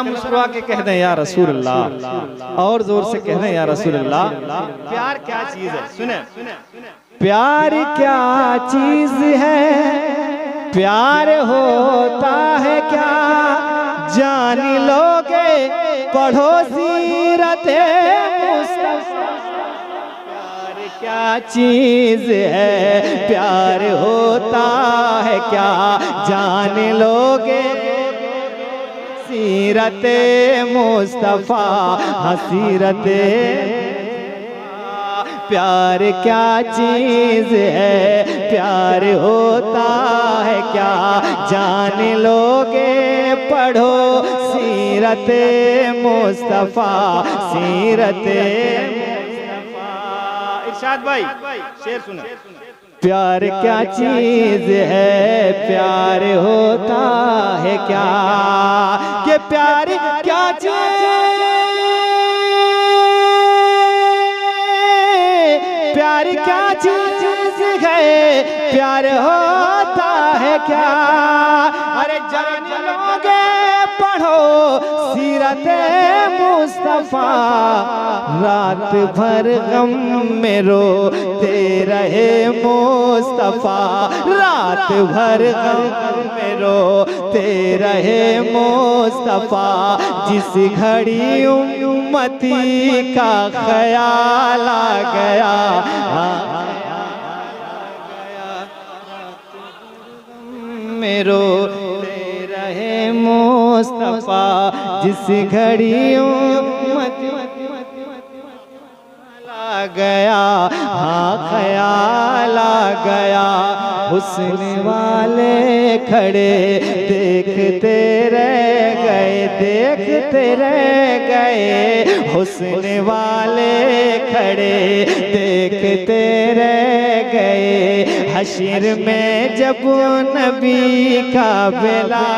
जरा मुस्कुरा के कह दें या रसूल अल्लाह, और जोर से कह दें या रसूल अल्लाह। प्यार क्या चीज है? सुने, प्यार क्या चीज है, प्यार होता है क्या, जान लोगे पढ़ो सीरत मुस्तफा। प्यार क्या चीज है, प्यार होता है क्या, जान लोगे सीरत मुस्तफा, हसीरत। प्यार क्या चीज है, प्यार होता है क्या, जान लोगे पढ़ो सीरत मुस्तफा, सीरत मुस्तफा। इरशाद भाई शेर सुनो। प्यार क्या चीज है, प्यार होता है क्या, कि प्यार क्या चीज, प्यार क्या चीज है, प्यार होता है क्या। अरे जान लोगे पढ़ो सीरत मुस्तफा, रात भर गम में रोते रहे मुस्तफा, रात भर गम में रोते रहे मुस्तफा। जिस घड़ी उम्मती का ख्याल आ गया, में रोते रहे मुस्तफा, जिस घड़ी उम्मती आ गया, हाँ ख्याल आ गया। हुस्न वाले खड़े देखते रह गए, देखते रह गए, हुस्न वाले खड़े देखते रह गए। हश्र में जब नबी का बेला,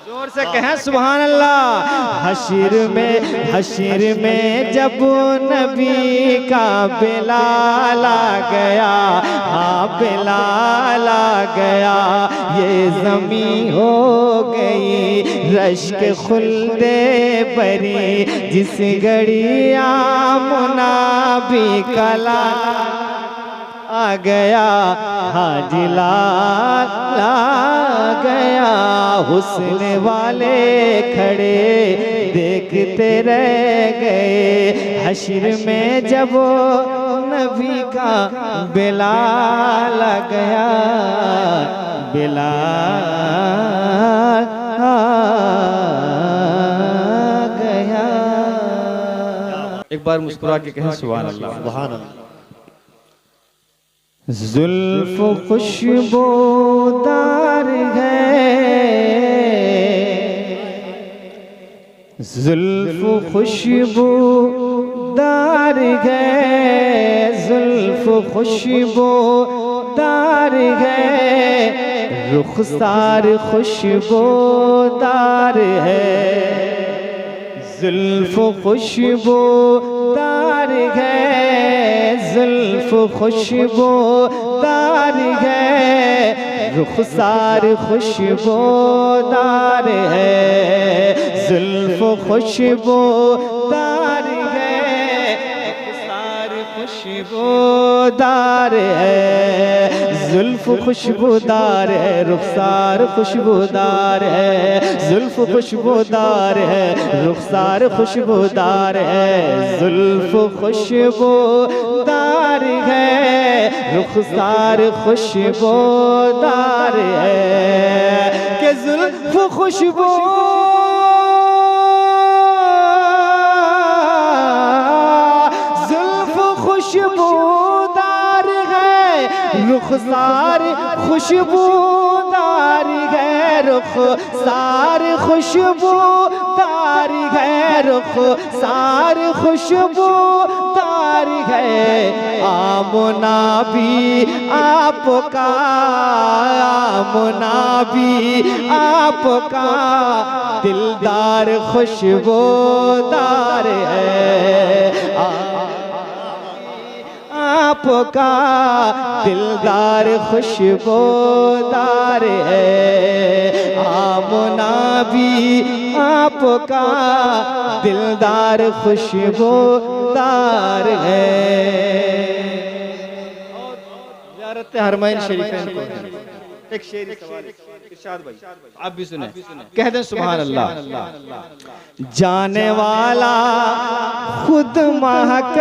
जोर से कहें सुभान अल्लाह। हश्र में जब नबी का बिलाल आ गया, हाँ बिलाल आ गया। ये ज़मीं हो गई रश्क खुल्दे बरी, जिस घड़ी आमना भी कला आ गया, हाजिला ला गया। हुस्न वाले खड़े देखते रह गए, हश्र में जब नबी का बिलाल आ गया, बिलाल आ गया। एक बार मुस्कुरा के कहें सुभान अल्लाह, सुभान अल्लाह। जुल्फ खुशबूदार है, जुल्फ खुशबूदार है, जुल्फ खुशबूदार है, रुखसार खुशबूदार है। जुल्फ खुशबूदार है, जुल्फ खुशबूदार है, रुखसार खुशबूदार है। जुल्फ खुशबूदार है, रुखसार खुशबूदार है। जुल्फ खुशबूदार है, रुखसार खुशबूदार है। जुल्फ खुशबूदार है, रुखसार खुशबूदार है। जुल्फ खुशबूदार है, रुखसार खुशबूदार है। कि जुल्फ खुशबू खुशबूदार है, रुखसार खुशबूदार है, रुखसार खुशबूदार है, रुखसार खुशबूदार है। आमना भी आपका, आमना भी आपका, दिलदार खुशबूदार है। आपका दिलदार खुशबूदार है, आमना भी आपका दिलदार खुशबूदार है। ज़ियारत हरमैन शरीफैन को एक शेर सवाल इरशाद भाई आप भी सुने, कह दें सुभान अल्लाह। जाने वाला खुद महक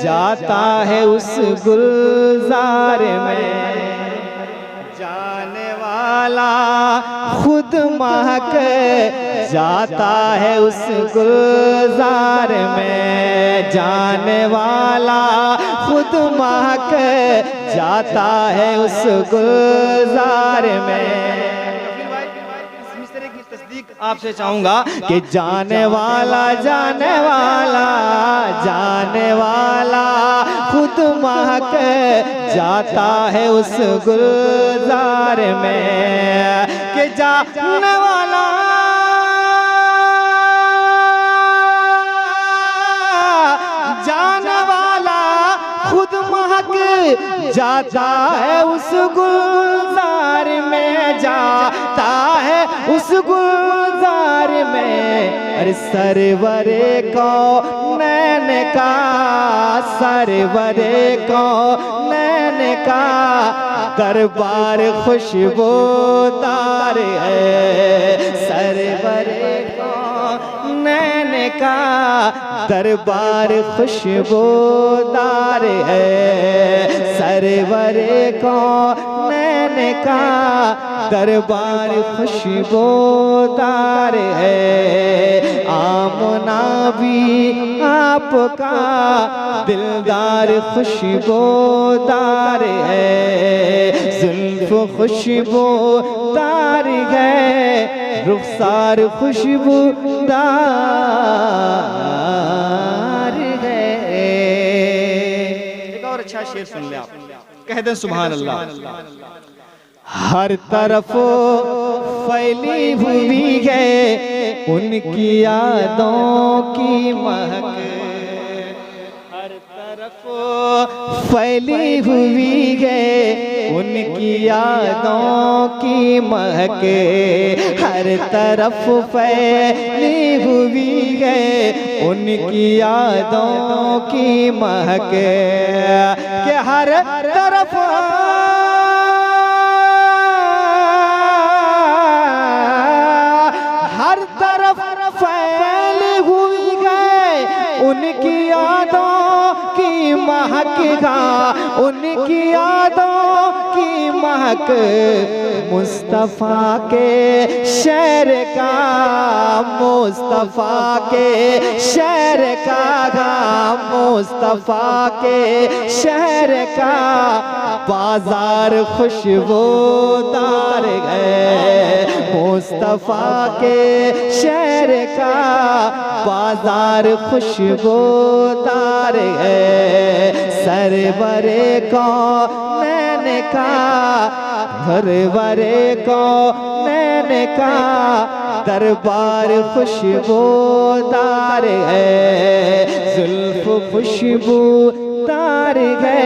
जाता है उस गुलजार में, जाने वाला खुद महक जाता है उस गुलजार में, जाने वाला खुद महक जाता है उस गुलजार में। आपसे चाहूंगा कि जाने वाला खुद महक जाता है उस गुलजार में, कि जाने वाला खुद महक जाता है उस गुलजार में, जाता है उस गुलजार में। अरे सरवरे कौनैन का, सरवरे कौनैन का दरबार खुशबूदार है, सरवरे कौनैन का दरबार खुशबूदार है, सरवरे कौनैन का दरबार खुशबूदार है, आमना भी आपका दिलदार खुशबूदार है, जुल्फ खुशबूदार है, रुखसार खुशबूदार है। एक और अच्छा शेर सुन ले आप, कह दें सुभान अल्लाह। हर तरफ फैली हुई है उनकी यादों की महक, हर तरफ फैली हुई है उनकी यादों की महक, हर तरफ फैली हुई है उनकी यादों की महक, कि हर तरफ फैली हुई है उनकी यादों की महक, उनकी यादों की महक, मुस्तफा के शहर का, मुस्तफा के शहर का, मुस्तफा के शहर का बाजार खुशबूदार है, मुस्तफा के शहर का बाजार खुशबूदार है, सरवरे कौनैन का, सरवरे कौनैन का दरबार खुशबूदार है, जुल्फ खुशबूदार है,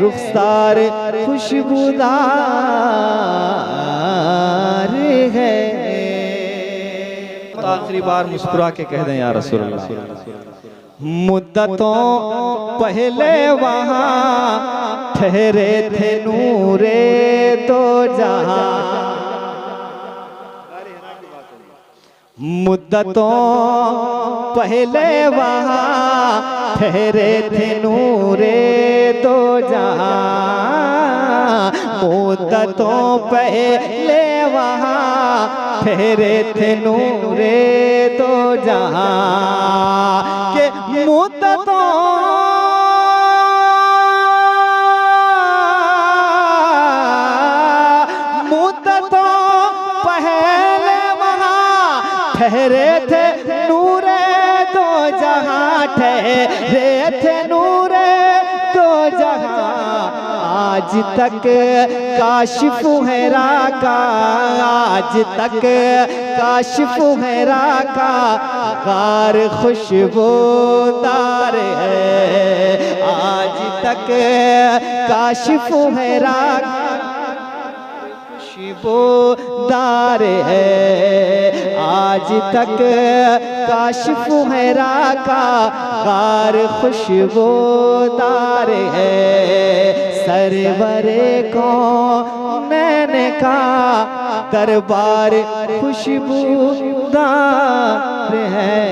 रुखसार खुशबूदार है। आखिरी बार मुस्कुरा के कह दें या रसूल अल्लाह। मुद्दतों पहले वहाँ ठहरे थे नूरे दो जहां, मुद्दतों पहले वहाँ ठहरे थे नूरे दो जहां, मुद्दतों पहले वहाँ ठहरे थे नूरे दो जहां, के मुद्दतों पहले वहाँ ठहरे थे नूरे दो जहां, ठहरे थे नूरे दो जहां, आज तक काशिफ हैरा का, आज तक काशिफ हैरा का गार खुशबूदार है। आज तक काशिफ हैरा खुशबूदार है। आज तक काशिफ हैरा का गार खुशबूदार है। सरवरे कौनैन का दरबार खुशबूदार है।